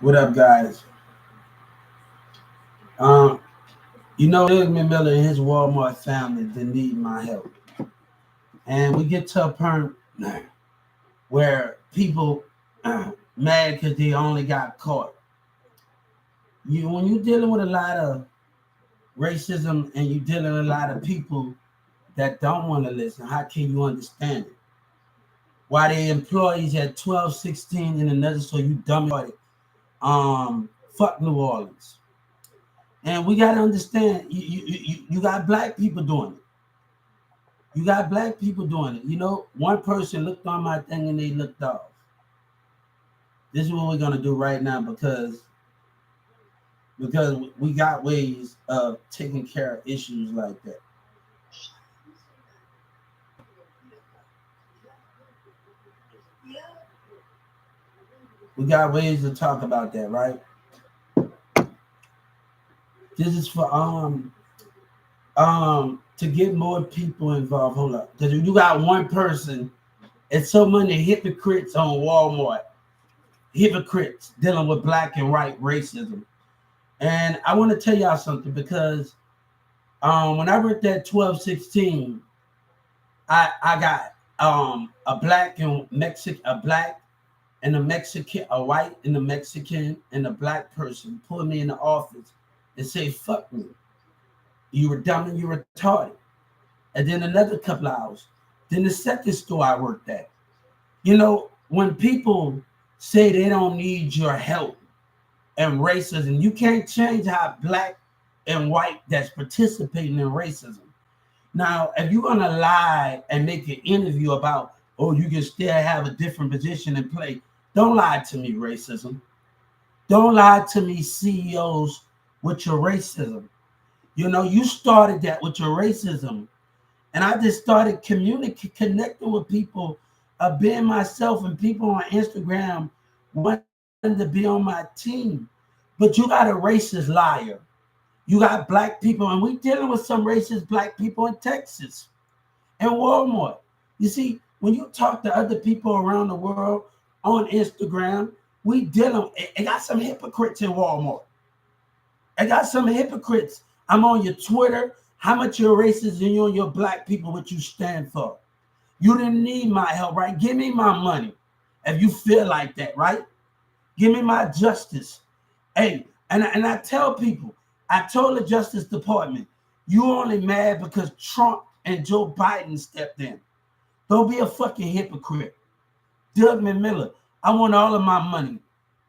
What up, guys? Um, William Miller and his Walmart family they need my help, and we get to a point where people mad because they only got caught. When you're dealing with a lot of racism and you're dealing with a lot of people that don't want to listen, how can you understand it? Why the employees at 1216 in another store, you dumb fuck New Orleans. And we gotta understand you got black people doing it. You got black people doing it. One person looked on my thing and they looked off. This is what we're gonna do right now because we got ways of taking care of issues like that. We got ways to talk about that, right? This is for to get more people involved. Hold up, because you got one person, it's so many hypocrites on Walmart, hypocrites dealing with black and white racism. And I want to tell y'all something because when I worked at 1216, I got a black and Mexican, a black and a Mexican, a white and a Mexican and a black person pulled me in the office and say, fuck me. You were dumb and you were retarded. And then another couple of hours. Then the second store I worked at. When people say they don't need your help and racism, you can't change how black and white that's participating in racism. Now, if you're gonna lie and make an interview about, oh, you can still have a different position and play, don't lie to me, racism. Don't lie to me, CEOs, with your racism. You started that with your racism. And I just started connecting with people, being myself, and people on Instagram wanting to be on my team. But you got a racist liar. You got black people, and we dealing with some racist black people in Texas and Walmart. You see, when you talk to other people around the world on Instagram, we dealing. I got some hypocrites in Walmart. I got some hypocrites. I'm on your Twitter. How much you're racist and you and your black people, what you stand for. You didn't need my help, right? Give me my money if you feel like that, right? Give me my justice. Hey, and I tell people, I told the Justice Department, you only mad because Trump and Joe Biden stepped in. Don't be a fucking hypocrite. Douglas Miller, I want all of my money.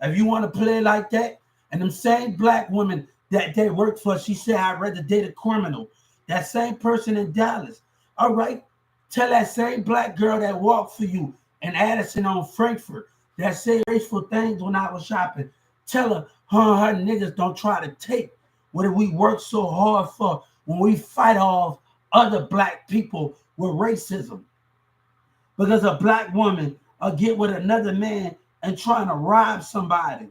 If you want to play like that, and them same black women that they worked for, she said, I'd rather date a criminal. That same person in Dallas. All right, tell that same black girl that walked for you in Addison on Frankfurt that said graceful things when I was shopping. Tell her niggas don't try to take what we work so hard for when we fight off other black people with racism. Because a black woman will get with another man and trying to rob somebody.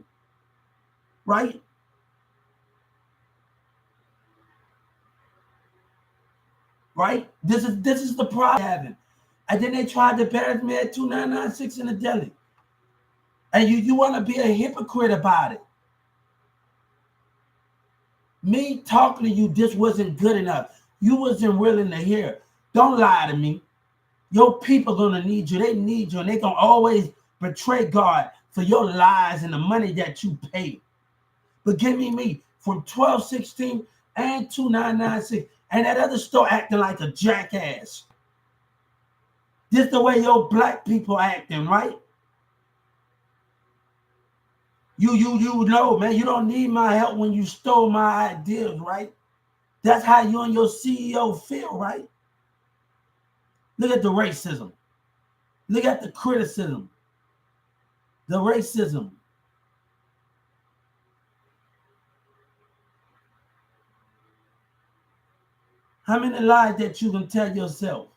Right? Right? This is the problem having. And then they tried to embarrass me at 2996 in the deli. And you want to be a hypocrite about it. Me talking to you, this wasn't good enough. You wasn't willing to hear. Don't lie to me. Your people gonna need you. They need you, and they gonna always betray God for your lies and the money that you pay. But give me from 1216 and 2996, and that other store acting like a jackass. This the way your black people acting, right? You know, man, you don't need my help when you stole my ideas, right? That's how you and your CEO feel, right? Look at the racism. Look at the criticism. The racism. How many lies that you can tell yourself?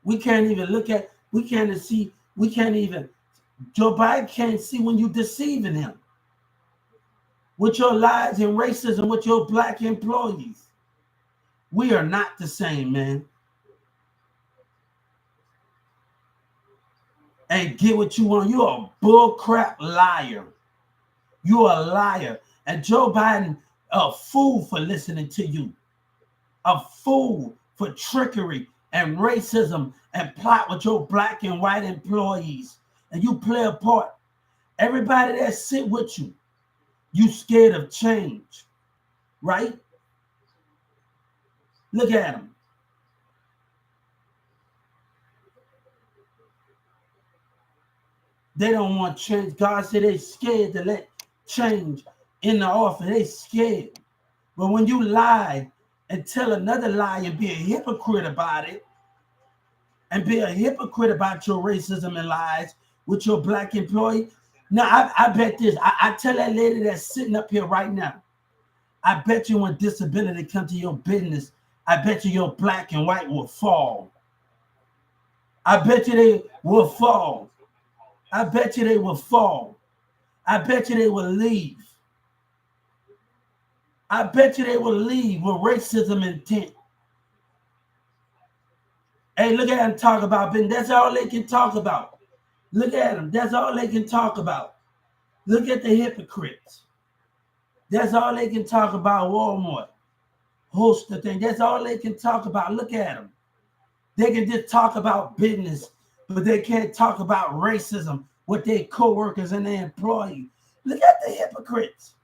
We can't even Joe Biden can't see when you're deceiving him with your lies and racism with your black employees. We are not the same, man. and get what you want. You're a bullcrap liar. You're a liar. And Joe Biden, a fool for listening to you. A fool for trickery and racism and plot with your black and white employees. And you play a part. Everybody that sit with you, you scared of change, right? Look at them. They don't want change. God said they scared to let change in the office. They scared. But when you lie and tell another lie and be a hypocrite about it, and be a hypocrite about your racism and lies with your black employee. Now, I bet this. I tell that lady that's sitting up here right now, I bet you when disability comes to your business, I bet you your black and white will fall. I bet you they will fall. I bet you they will fall. I bet you they will leave. I bet you they will leave with racism intent. Hey, look at them talk about business. That's all they can talk about. Look at them. That's all they can talk about. Look at the hypocrites. That's all they can talk about. Walmart, host the thing. That's all they can talk about. Look at them. They can just talk about business, but they can't talk about racism with their co-workers and their employees. Look at the hypocrites.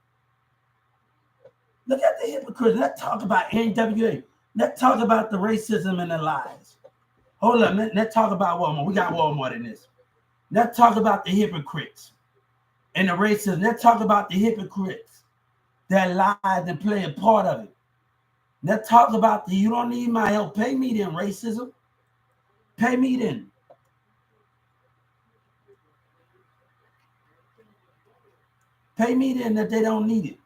Look at the hypocrites. Let's talk about NWA. Let's talk about the racism and the lies. Hold on. Let's talk about Walmart. We got Walmart in this. Let's talk about the hypocrites and the racism. Let's talk about the hypocrites that lied and play a part of it. Let's talk about the you don't need my help. Pay me then, racism. Pay me then. Pay me then that they don't need it.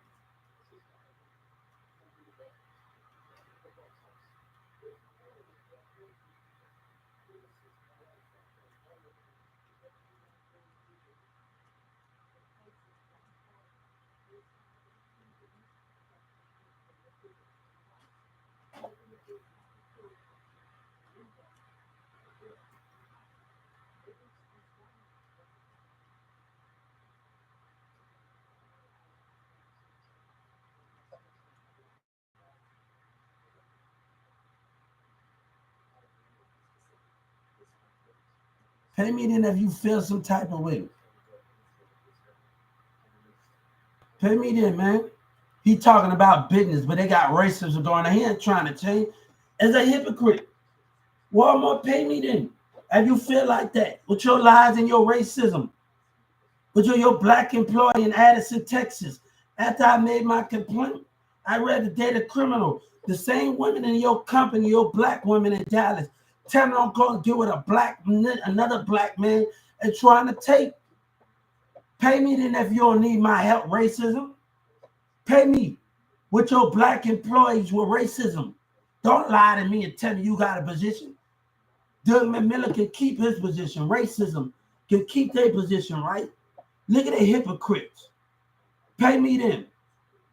Pay me then if you feel some type of way. Pay me then, man. He talking about business, but they got racism going on. He ain't trying to change. As a hypocrite, Walmart, pay me then. If you feel like that with your lies and your racism, with your black employee in Addison, Texas. After I made my complaint, I read the data criminal. The same women in your company, your black women in Dallas, telling them go deal with another black man and trying to take. Pay me then if you don't need my help, racism. Pay me with your black employees with racism. Don't lie to me and tell me you got a position. Doug McMillan can keep his position. Racism can keep their position, right? Look at the hypocrites. Pay me then.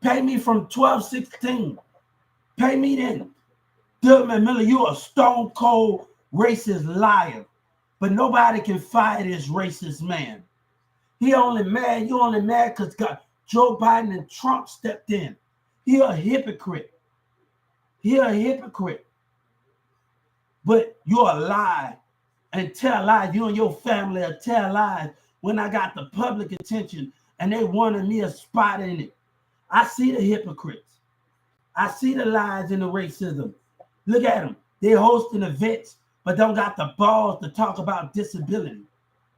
Pay me from 1216. Pay me then. Doug McMillan, you a stone cold racist liar. But nobody can fire this racist man. He only mad, you only mad because Joe Biden and Trump stepped in. He a hypocrite. He a hypocrite. But you're a lie and tell lies. You and your family are tell lies when I got the public attention and they wanted me a spot in it. I see the hypocrites. I see the lies and the racism. Look at them. They're hosting events, but don't got the balls to talk about disability.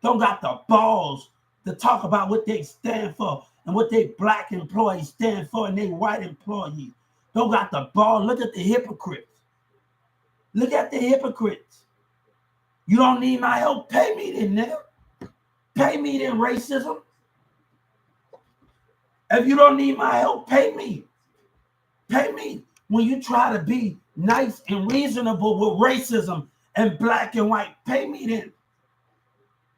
Don't got the balls to talk about what they stand for and what they black employees stand for and they white employees. Don't got the ball. Look at the hypocrites. Look at the hypocrites. You don't need my help. Pay me then, nigga. Pay me then, racism. If you don't need my help, pay me. Pay me. When you try to be nice and reasonable with racism and black and white, pay me then.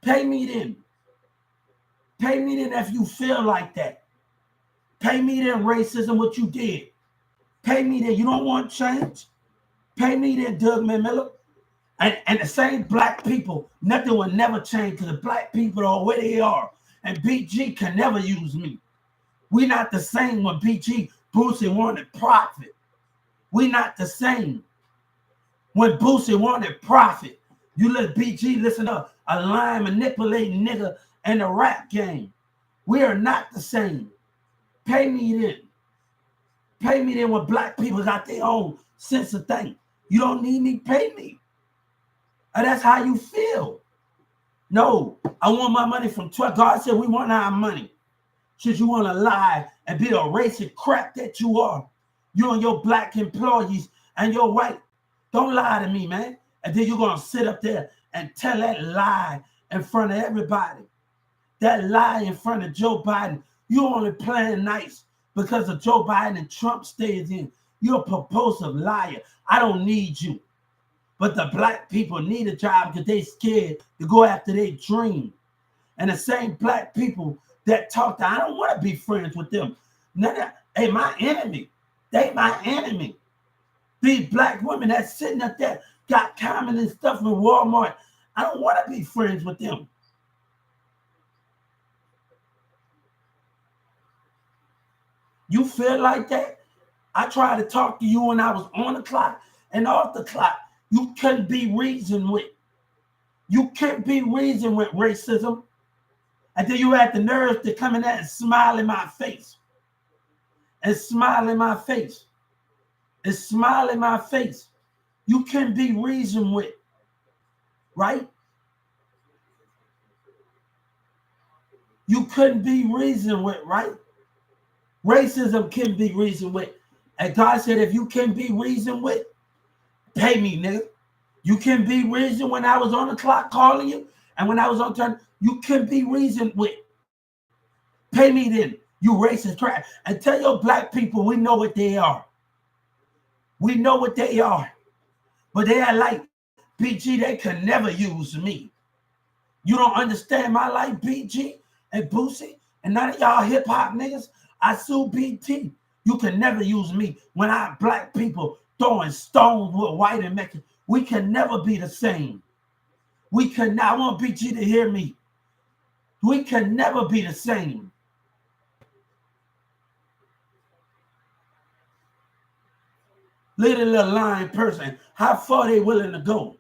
Pay me then. Pay me then if you feel like that. Pay me then, racism, what you did. Pay me then. You don't want change? Pay me then, Doug McMillan. And the same black people, nothing will never change because the black people are where they are. And BG can never use me. We not the same when BG, Boosie wanted profit. We not the same. When Boosie wanted profit, you let BG listen to a line manipulating nigga in the rap game. We are not the same. Pay me then. Pay me then when black people got their own sense of thing. You don't need me, pay me. And that's how you feel. No, I want my money from 12. God said we want our money. Should you want to lie and be the racist crap that you are, you and your black employees and your white, don't lie to me, man. And then you're going to sit up there and tell that lie in front of everybody. That lie in front of Joe Biden. You only playing nice because of Joe Biden and Trump stays in. You're a purposive liar. I don't need you. But the black people need a job because they scared to go after their dream. And the same black people that talk to, I don't want to be friends with them. Hey, my enemy. They my enemy. These black women that's sitting up there got comment and stuff in Walmart. I don't want to be friends with them. You feel like that? I tried to talk to you when I was on the clock and off the clock. You couldn't be reasoned with. You can't be reasoned with racism. And then you had the nerve to come in there and smile in my face. And smile in my face. And smile in my face. You can't be reasoned with. Right? You couldn't be reasoned with, right? Racism can be reasoned with. And God said, if you can be reasoned with, pay me, nigga. You can be reasoned when I was on the clock calling you, and when I was on turn, you can be reasoned with. Pay me then, you racist crap. And tell your black people we know what they are. We know what they are. But they are like, BG, they can never use me. You don't understand my life, BG and Boosie, and none of y'all hip-hop niggas. I sue BT. You can never use me when I black people throwing stones with white and Mexican. We can never be the same. We can. I want BG to hear me. We can never be the same. Little lying person, how far they willing to go?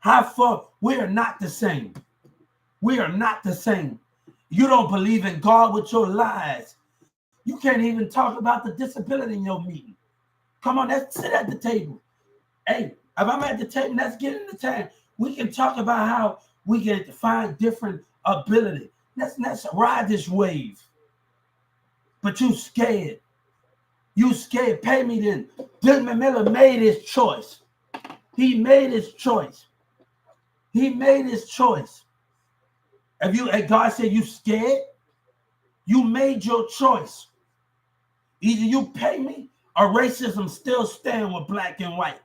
How far? We are not the same. We are not the same. You don't believe in God with your lies. You can't even talk about the disability in your meeting. Come on, let's sit at the table. Hey, if I'm at the table, let's get in the time. We can talk about how we can find different ability. Let's ride this wave. But you scared. You scared. Pay me then. Desmond Miller made his choice. He made his choice. He made his choice. If God said you scared, you made your choice. Either you pay me or racism still stand with black and white.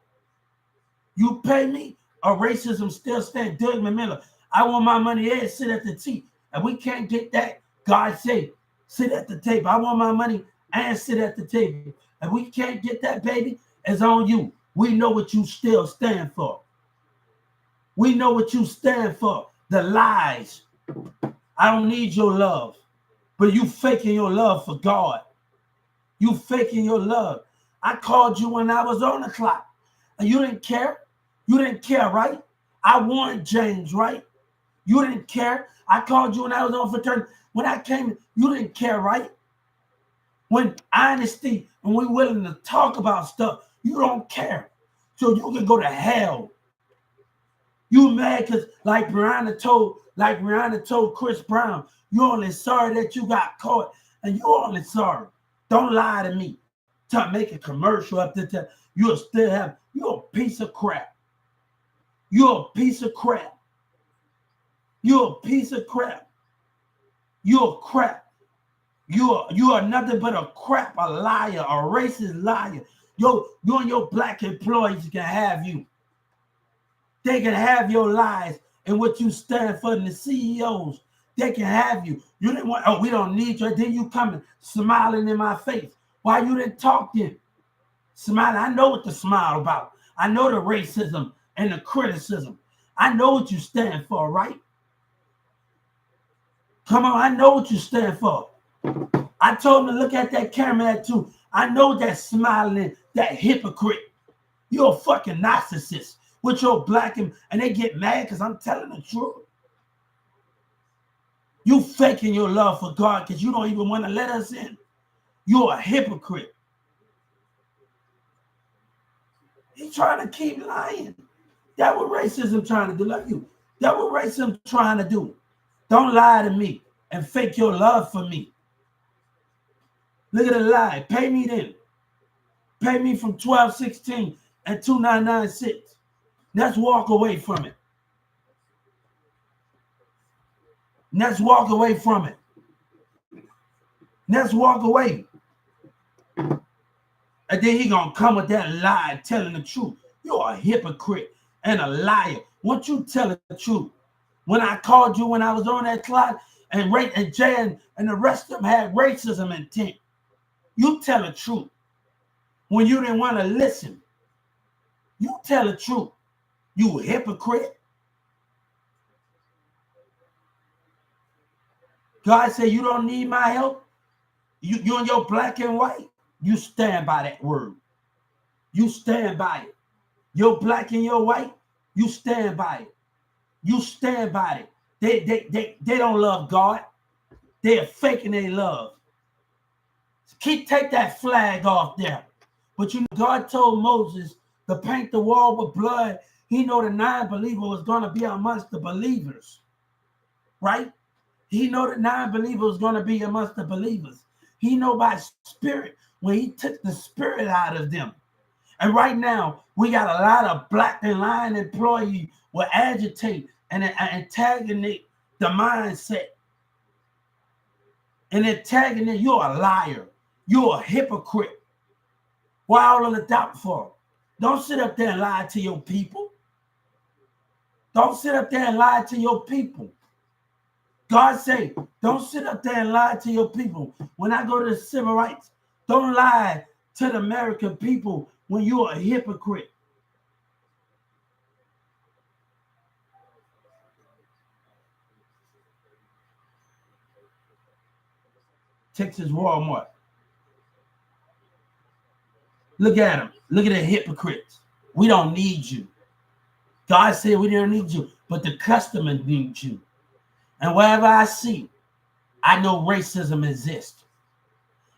You pay me or racism still stand. Desmond Miller, I want my money there, sit at the table. And we can't get that. God say, sit at the table. I want my money and sit at the table. And we can't get that, baby. It's on you. We know what you still stand for. We know what you stand for. The lies. I don't need your love. But you faking your love for God. You faking your love. I called you when I was on the clock. And you didn't care. You didn't care, right? I warned James, right? You didn't care. I called you when I was on fraternity. When I came, you didn't care, right? When honesty and we willing to talk about stuff, you don't care. So you can go to hell. You mad because like Brianna told Chris Brown, you only sorry that you got caught, and you only sorry. Don't lie to me. Try to make a commercial up there. You'll still have, you're a piece of crap. You're a piece of crap. You're a piece of crap. You're a crap. You are nothing but a crap, a liar, a racist liar. You and your black employees can have you. They can have your lies and what you stand for, and the CEOs. They can have you. You didn't want, oh, we don't need you. Then you coming smiling in my face. Why you didn't talk then? Smiling. I know what the smile about. I know the racism and the criticism. I know what you stand for, right? Come on, I know what you stand for. I told him to look at that camera too. I know that smiling, that hypocrite. You're a fucking narcissist with your black and they get mad because I'm telling the truth. You faking your love for God because you don't even want to let us in. You're a hypocrite. He's trying to keep lying. That's what racism trying to do. Like you. That's what racism trying to do. Don't lie to me and fake your love for me. Look at the lie. Pay me then. Pay me from 1216 and 2996. Let's walk away from it. Let's walk away from it. Let's walk away. And then he gonna come with that lie, telling the truth. You're a hypocrite and a liar. Won't you tell the truth? When I called you when I was on that clock, and Jay and the rest of them had racism intent. You tell the truth. When you didn't want to listen, you tell the truth. You hypocrite. God said you don't need my help. You and your black and white, you stand by that word. You stand by it. Your black and your white, you stand by it. You stand by it. They don't love God. They're faking their love. Take that flag off there. But you know, God told Moses to paint the wall with blood. He know the non-believer was going to be amongst the believers. Right? He know the non-believer was going to be amongst the believers. He know by spirit when he took the spirit out of them. And right now, we got a lot of black and lying employees will agitate and antagonate the mindset. And antagonate, you're a liar. You're a hypocrite. Why all of the doubt for? Don't sit up there and lie to your people. Don't sit up there and lie to your people. God say, don't sit up there and lie to your people. When I go to the civil rights, don't lie to the American people when you're a hypocrite. Texas Walmart. Look at them. Look at the hypocrites. We don't need you. God said we don't need you, but the customer needs you. And wherever I see, I know racism exists.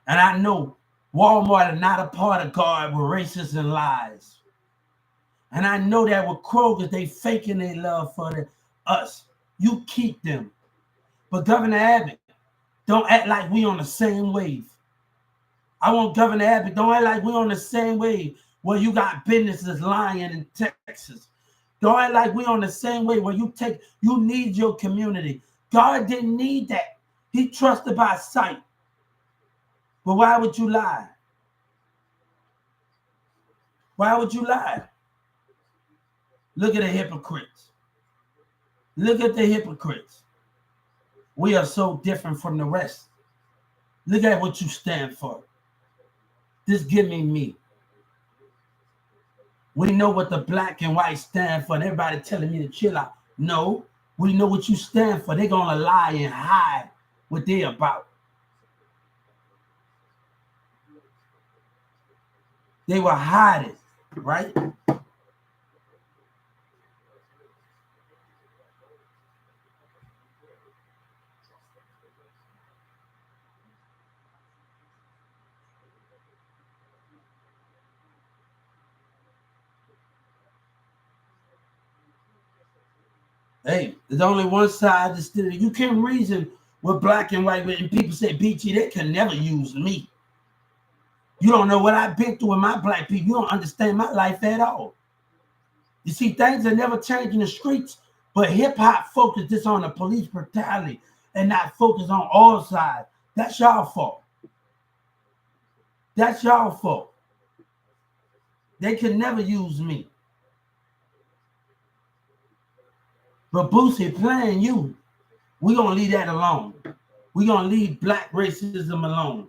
And I know Walmart is not a part of God with racism lies. And I know that with Kroger, they faking their love for us. You keep them. But Governor Abbott, don't act like we on the same wave. I want Governor Abbott, don't act like we on the same wave where you got businesses lying in Texas. Don't act like we on the same way where you need your community. God didn't need that. He trusted by sight. But why would you lie? Why would you lie? Look at the hypocrites. Look at the hypocrites. We are so different from the rest. Look at what you stand for. Just give me. We know what the black and white stand for, and everybody telling me to chill out. No, we know what you stand for. They're going to lie and hide what they're about. They were hiding, right? Hey, there's only one side. You can't reason with black and white. And people say, BG, they can never use me. You don't know what I've been through with my black people. You don't understand my life at all. You see, things are never changed in the streets, but hip-hop focus just on the police brutality and not focus on all sides. That's y'all fault. That's y'all fault. They can never use me. But Boosie playing you, we're going to leave that alone. We're going to leave black racism alone.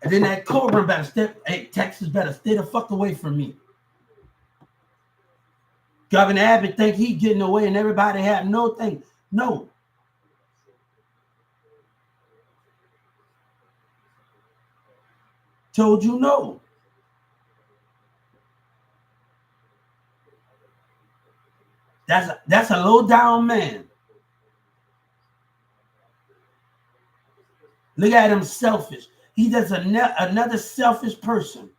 And then that Corbin better Texas better stay the fuck away from me. Governor Abbott think he getting away and everybody have no thing. No. Told you no. That's a low down man. Look at him, selfish. He does another selfish person.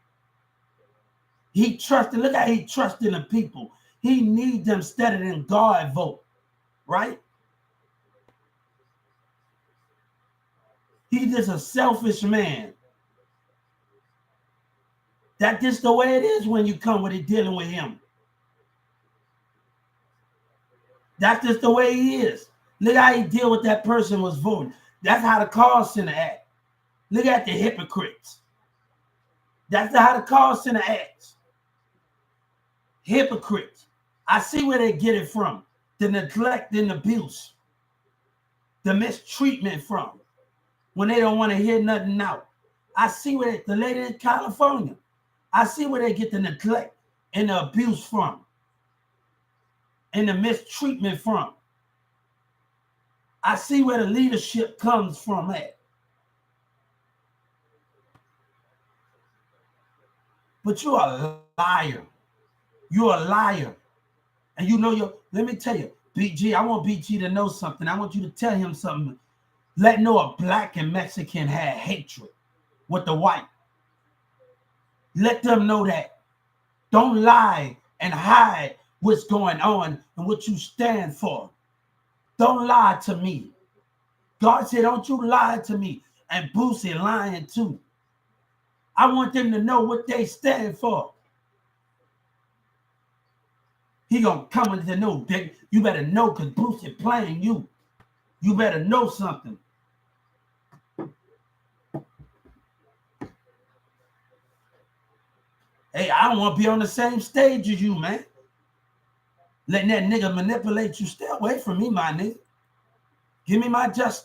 He trusted. Look at he trusting the people. He needs them instead than God vote, right? He just a selfish man. That's just the way it is when you come with it dealing with him. That's just the way he is. Look how he deal with that person was voting. That's how the call center act. Look at the hypocrites. That's how the call center acts. Hypocrites. I see where they get it from. The neglect and abuse. The mistreatment from. When they don't want to hear nothing out. I see where the lady in California. I see where they get the neglect and the abuse from. And the mistreatment from. I see where the leadership comes from at. But you're a liar. You're a liar. And you know let me tell you, BG, I want BG to know something. I want you to tell him something. Let know a black and Mexican had hatred with the white. Let them know that. Don't lie and hide what's going on and what you stand for. Don't lie to me. God said, don't you lie to me. And Boosie lying too. I want them to know what they stand for. He gonna come into know, big. You better know because Boosie playing you. You better know something. Hey, I don't want to be on the same stage as you, man. Letting that nigga manipulate you. Stay away from me, my nigga. Give me my justice.